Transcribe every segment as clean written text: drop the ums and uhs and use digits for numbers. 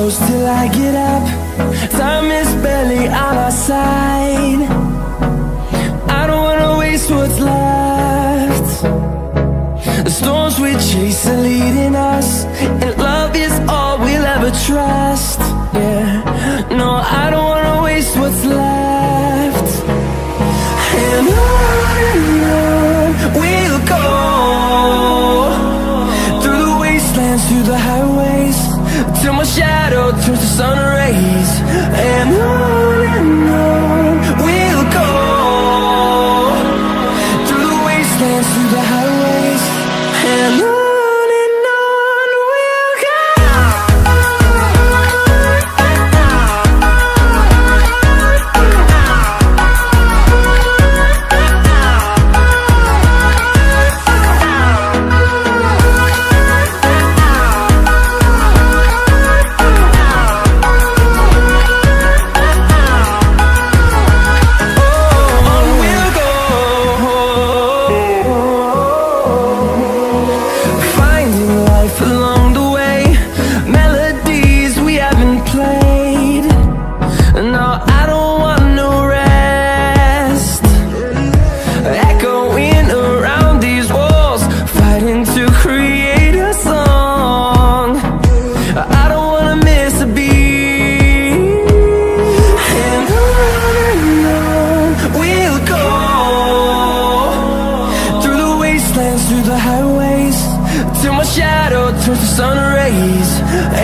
close till I get up. Time is barely on our side. I don't wanna waste what's left. The storms we chase are leading us, and love is all we'll ever trust. Yeah, no, I don't wanna waste what's left. And on we'll go, through the wastelands, through the highways, till my shadow turns to sun rays. And on we'll go, through the wastelands, through the highways, and on we'll go. Through the highways, till my shadow turns to sun rays.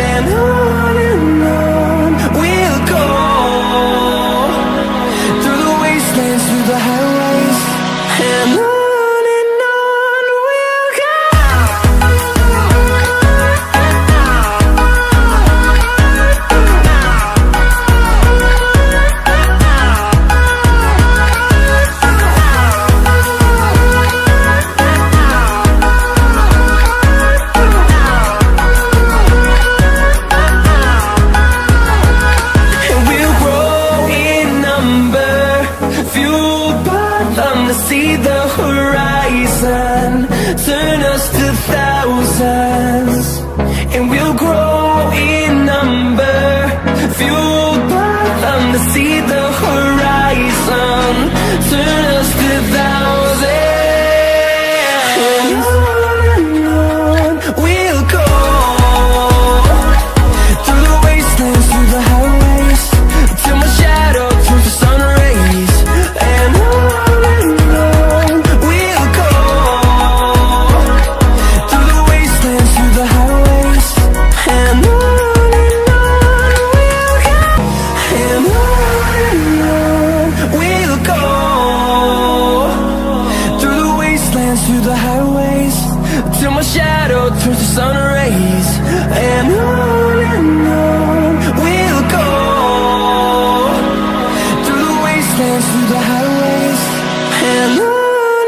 And on we'll go, through the wastelands, through the highways, and on we'll go. See the horizon, turn us to thousands, and we'll grow in number, fueled by them to see the horizon, turn us to thousands. And on we'll go, through the wastelands, through the highways, till my shadow turns to sun rays. And through the highways, till my shadow turns to sun rays. And on we'll go, through the wastelands, through the highways, and on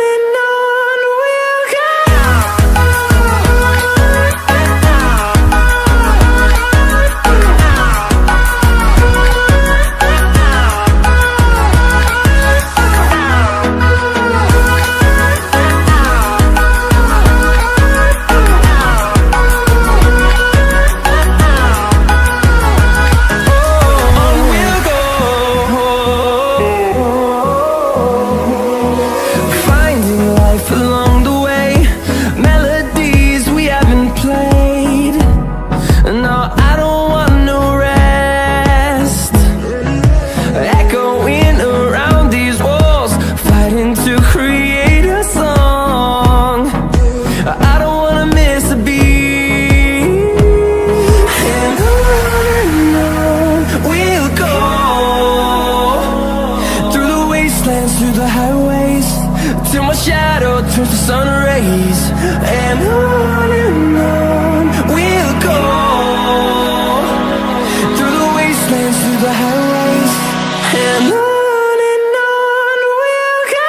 we'll go. Through the highways, till my shadow turns to sun rays. And on we'll go, through the wastelands, through the highways, and on we'll go.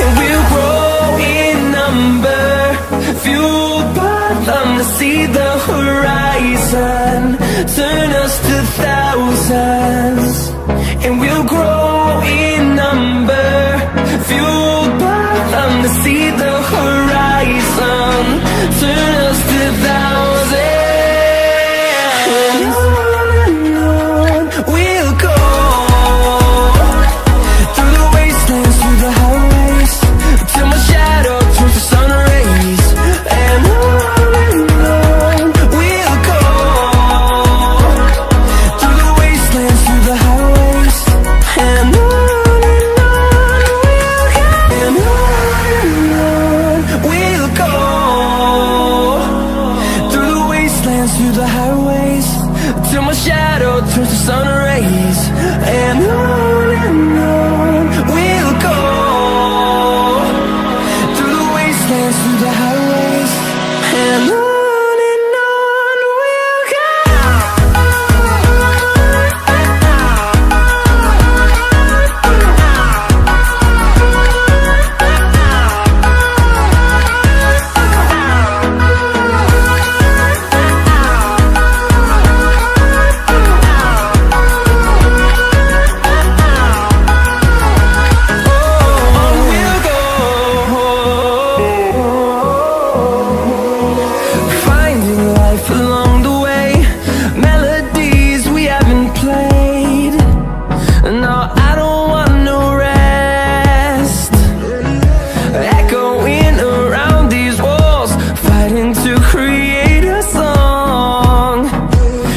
And we'll grow in number, to see the horizon, turn us to thousands, and we'll grow in number, fueled by them to see the horizon, turn us to thousands. And on we'll go, through the wastelands, through the highways, till my shadow turns to sun rays. And on we'll go, through the wastelands, through the highways. And on we'll go, and on we'll go, through the wastelands, through the highways, till my shadow turns to sun rays. And on we'll go, through the wastelands, through the highways. And on we'll go. Finding life along the way, melodies we haven't played. No, I don't want no rest, echoing around these walls, fighting to create a song.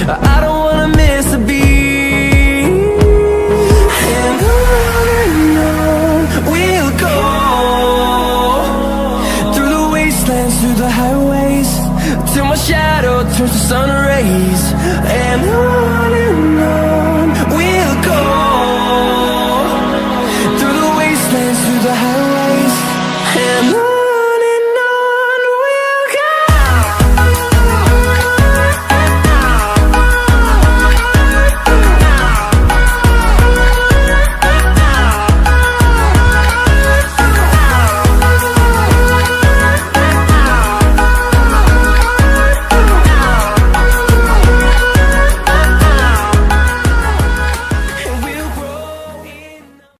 I don't wanna miss a beat. And on we'll go, through the wastelands, through the highways, till my shadow turns to sun rays. And on